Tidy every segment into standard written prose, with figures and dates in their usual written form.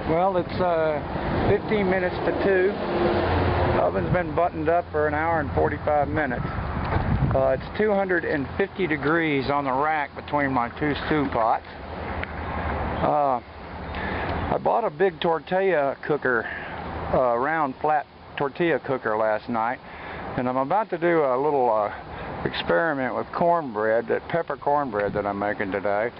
Well, it's 15 minutes to 2. Oven's been buttoned up for an hour and 45 minutes. It's 250 degrees on the rack between my two stew pots. I bought a big tortilla cooker, round flat tortilla cooker last night, and I'm about to do a little experiment with cornbread, that pepper cornbread that I'm making today.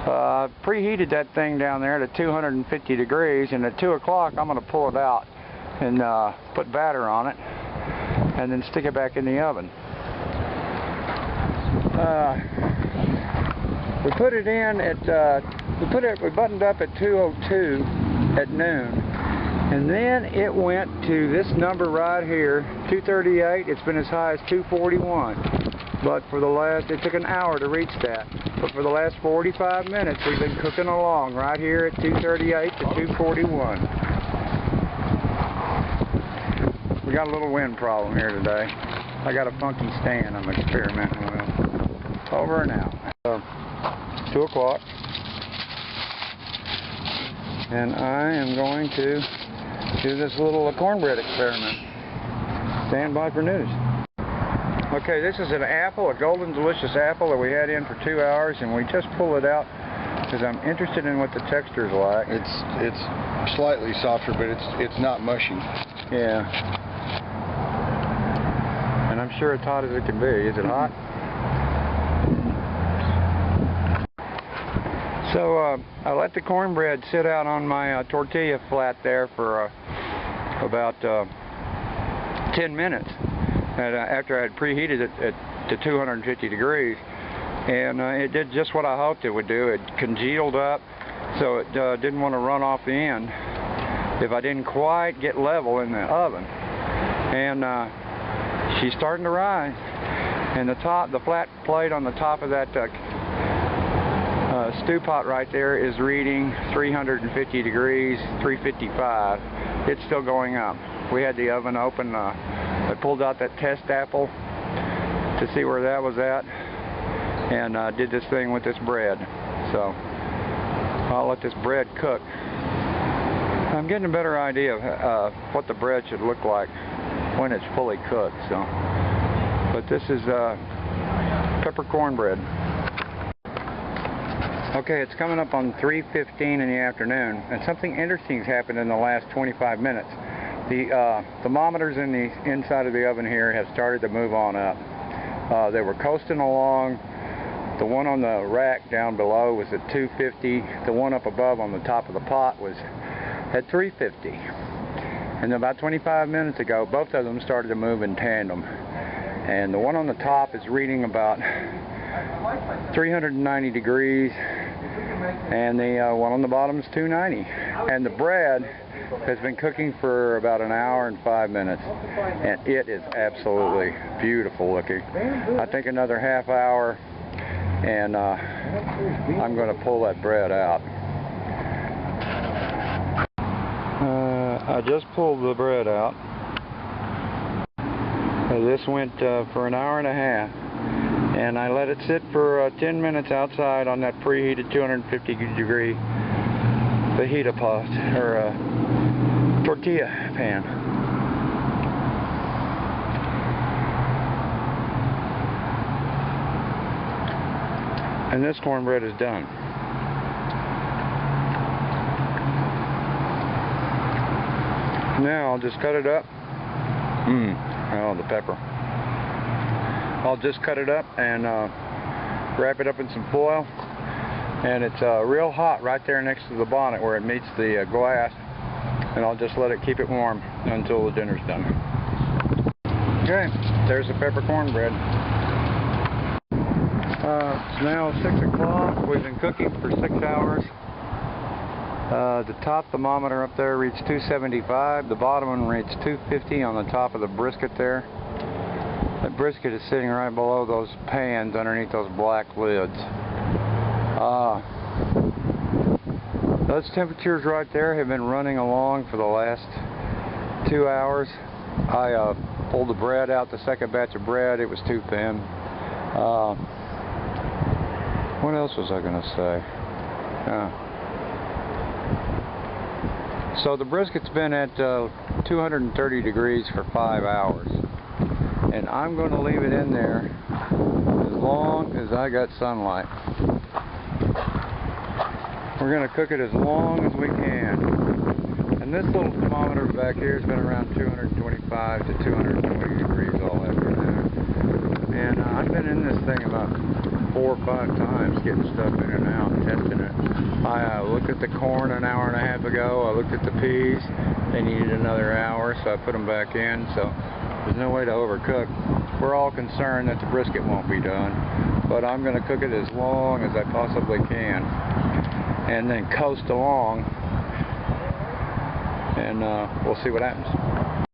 Preheated that thing down there to 250 degrees, and at 2 o'clock I'm going to pull it out and put batter on it and then stick it back in the oven. We put it in at we buttoned up at 2:02 at noon, and then it went to this number right here, 238. It's been as high as 241, but it took an hour to reach that. But for the last 45 minutes we've been cooking along right here at 238 to 241. We got a little wind problem here today. I got a funky stand I'm experimenting with. Over and out. 2 o'clock. And I am going to do this little cornbread experiment. Stand by for news. Okay, this is an apple, a golden delicious apple that we had in for 2 hours, and we just pulled it out because I'm interested in what the texture is like. It's slightly softer, but it's not mushy. Yeah. And I'm sure it's hot as it can be. Is it hot? So I let the cornbread sit out on my tortilla flat there for about 10 minutes after I had preheated it to 250 degrees, and it did just what I hoped it would do. It congealed up, so it didn't want to run off the end if I didn't quite get level in the oven. And she's starting to rise, and the flat plate on the top of that stew pot right there is reading 350 degrees, 355. It's still going up. We had the oven open. I pulled out that test apple to see where that was at, and did this thing with this bread. So I'll let this bread cook. I'm getting a better idea of what the bread should look like when it's fully cooked. So, but this is pepper cornbread. Okay, it's coming up on 3:15 in the afternoon, and something interesting has happened in the last 25 minutes. The thermometers in the inside of the oven here have started to move on up. They were coasting along. The one on the rack down below was at 250. The one up above on the top of the pot was at 350. And about 25 minutes ago, both of them started to move in tandem. And the one on the top is reading about 390 degrees, and the one on the bottom is 290. And the bread has been cooking for about an hour and 5 minutes, and it is absolutely beautiful looking. I think another half hour, and I'm going to pull that bread out. I just pulled the bread out. This went for an hour and a half, and I let it sit for 10 minutes outside on that preheated 250 degree fajita pot, or tortilla pan. And this cornbread is done. Now I'll just cut it up. Oh, the pepper. I'll just cut it up and wrap it up in some foil. And it's real hot right there next to the bonnet where it meets the glass. And I'll just let it keep it warm until the dinner's done. Okay, there's the pepper cornbread. It's now 6 o'clock. We've been cooking for 6 hours. The top thermometer up there reads 275. The bottom one reads 250 on the top of the brisket there. That brisket is sitting right below those pans underneath those black lids. Those temperatures right there have been running along for the last 2 hours. I pulled the bread out, the second batch of bread. It was too thin. What else was I going to say? So the brisket's been at 230 degrees for 5 hours, and I'm going to leave it in there as long as I got sunlight. We're going to cook it as long as we can. And this little thermometer back here has been around 225 to 220 degrees all afternoon. And I've been in this thing about 4 or 5 times getting stuff in and out, testing it. I looked at the corn an hour and a half ago. I looked at the peas. They needed another hour, so I put them back in. So there's no way to overcook. We're all concerned that the brisket won't be done, but I'm going to cook it as long as I possibly can, and then coast along, and we'll see what happens.